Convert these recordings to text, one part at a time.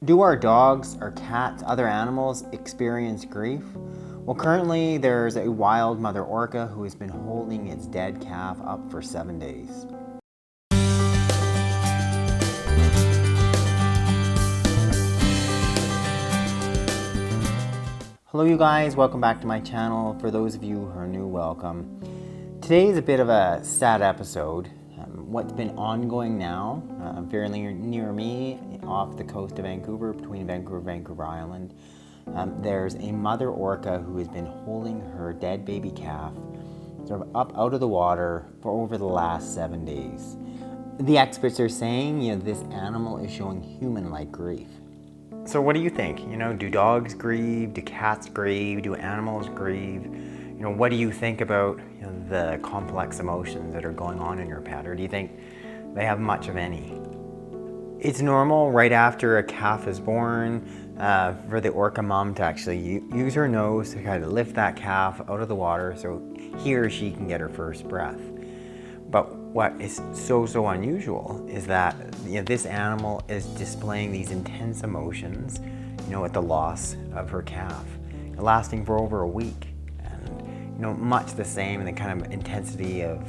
Do our dogs, our cats, other animals experience grief? Well, currently there's a wild mother orca who has been holding its dead calf up for 7 days. Hello you guys, welcome back to my channel. For those of you who are new, welcome. Today is a bit of a sad episode. What's been ongoing now, fairly near me, off the coast of Vancouver, between Vancouver and Vancouver Island, there's a mother orca who has been holding her dead baby calf sort of up out of the water for over the last 7 days. The experts are saying, this animal is showing human-like grief. So what do you think? Do dogs grieve? Do cats grieve? Do animals grieve? What do you think about the complex emotions that are going on in your pet? Or do you think they have much of any? It's normal right after a calf is born for the orca mom to actually use her nose to kind of lift that calf out of the water so he or she can get her first breath. But what is so unusual is that this animal is displaying these intense emotions, at the loss of her calf, lasting for over a week, and much the same in the kind of intensity of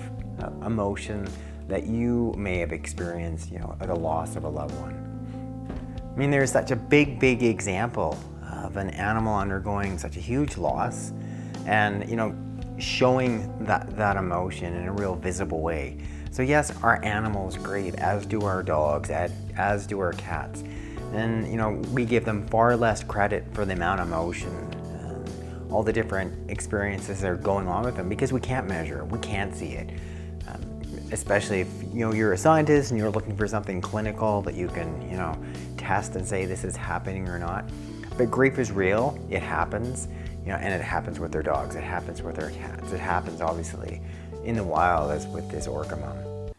emotion that you may have experienced, at the loss of a loved one. I mean, there's such a big example of an animal undergoing such a huge loss, and showing that emotion in a real visible way. So yes, our animals grieve, as do our dogs, as do our cats. And we give them far less credit for the amount of emotion, all the different experiences that are going on with them, because we can't measure it, we can't see it. Especially if you're a scientist and you're looking for something clinical that you can test and say this is happening or not. But grief is real, it happens. And it happens with their dogs, it happens with their cats, it happens obviously in the wild as with this orca mom.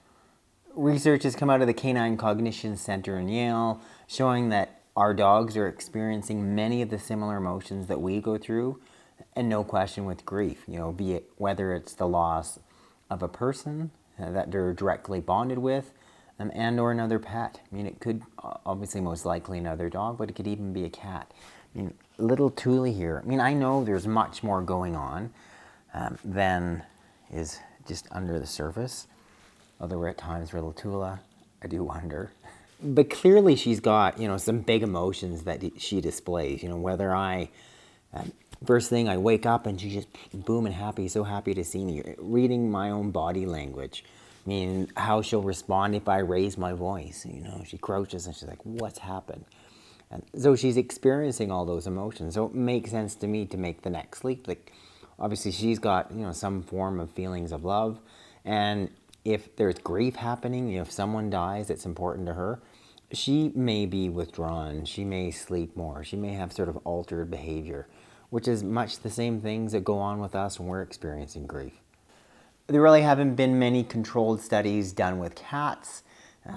Research has come out of the Canine Cognition Center in Yale showing that our dogs are experiencing many of the similar emotions that we go through, and no question with grief, be it whether it's the loss of a person that they're directly bonded with, and or another pet. I mean, it could obviously most likely another dog, but it could even be a cat. I mean, little Thule here. I mean, I know there's much more going on than is just under the surface. Although at times, little Thule, I do wonder. But clearly she's got, some big emotions that she displays. Whether first thing I wake up and she's just boom and happy, so happy to see me. Reading my own body language. I mean, how she'll respond if I raise my voice. She crouches and she's like, what's happened? And so she's experiencing all those emotions. So it makes sense to me to make the next leap. Like, obviously she's got, some form of feelings of love. And if there's grief happening, if someone dies, it's important to her. She may be withdrawn. She may sleep more. She may have sort of altered behavior, which is much the same things that go on with us when we're experiencing grief. There really haven't been many controlled studies done with cats,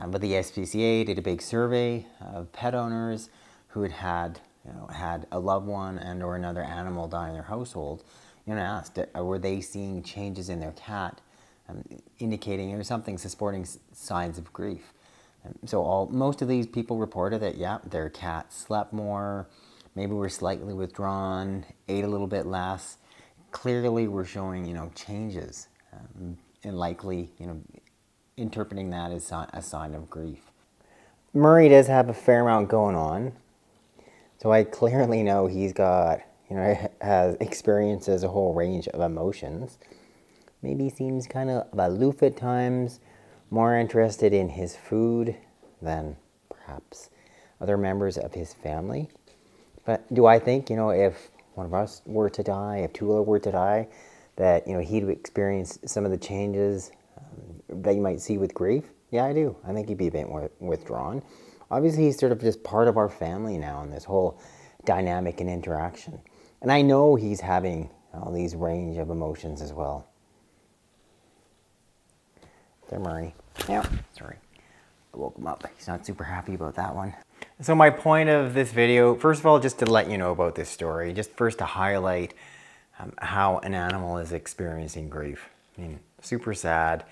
but the SPCA did a big survey of pet owners who had a loved one and or another animal die in their household, and asked, were they seeing changes in their cat, indicating or something supporting signs of grief. So most of these people reported that, their cat slept more, maybe were slightly withdrawn, ate a little bit less. Clearly we're showing, changes, and likely, interpreting that as a sign of grief. Murray does have a fair amount going on. So I clearly know he's got, has experiences a whole range of emotions. Maybe seems kind of aloof at times, more interested in his food than perhaps other members of his family. But do I think, if one of us were to die, if Tula were to die, that, he'd experience some of the changes that you might see with grief? Yeah, I do. I think he'd be a bit more withdrawn. Obviously, he's sort of just part of our family now in this whole dynamic and interaction. And I know he's having all these range of emotions as well. There, Murray. Yeah, sorry. I woke him up. He's not super happy about that one. So my point of this video, first of all, just to let you know about this story, just first to highlight how an animal is experiencing grief. I mean, super sad.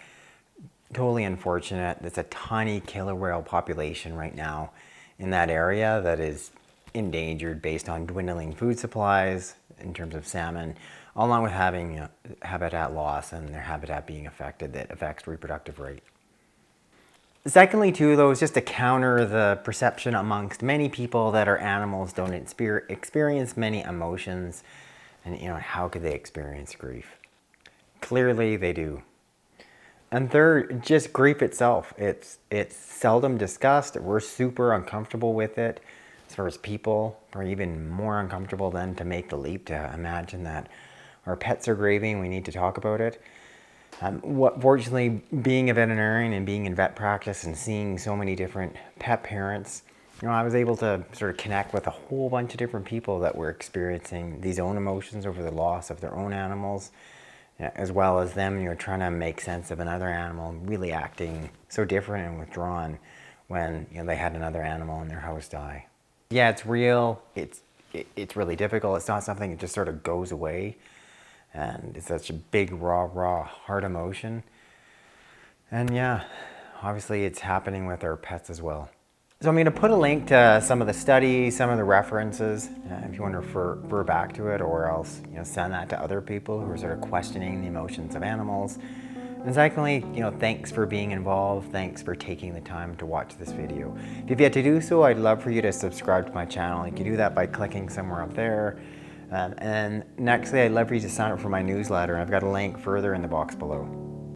Totally unfortunate. There's a tiny killer whale population right now in that area that is endangered based on dwindling food supplies in terms of salmon, along with having habitat loss and their habitat being affected that affects reproductive rate. Secondly, too, though, is just to counter the perception amongst many people that our animals don't experience many emotions, and how could they experience grief? Clearly, they do. And third, just grief itself. It's seldom discussed. We're super uncomfortable with it. As far as people, we're even more uncomfortable than to make the leap to imagine that our pets are grieving. We need to talk about it. Fortunately, being a veterinarian and being in vet practice and seeing so many different pet parents, I was able to sort of connect with a whole bunch of different people that were experiencing these own emotions over the loss of their own animals, as well as them, trying to make sense of another animal, really acting so different and withdrawn when they had another animal in their house die. Yeah, it's real. It's really difficult. It's not something that just sort of goes away. And it's such a big, raw, hard emotion. And yeah, obviously it's happening with our pets as well. So I'm going to put a link to some of the studies, some of the references, if you want to refer back to it, or else send that to other people who are sort of questioning the emotions of animals. And secondly, thanks for being involved. Thanks for taking the time to watch this video. If you've yet to do so, I'd love for you to subscribe to my channel. You can do that by clicking somewhere up there. And nextly, I'd love for you to sign up for my newsletter. I've got a link further in the box below.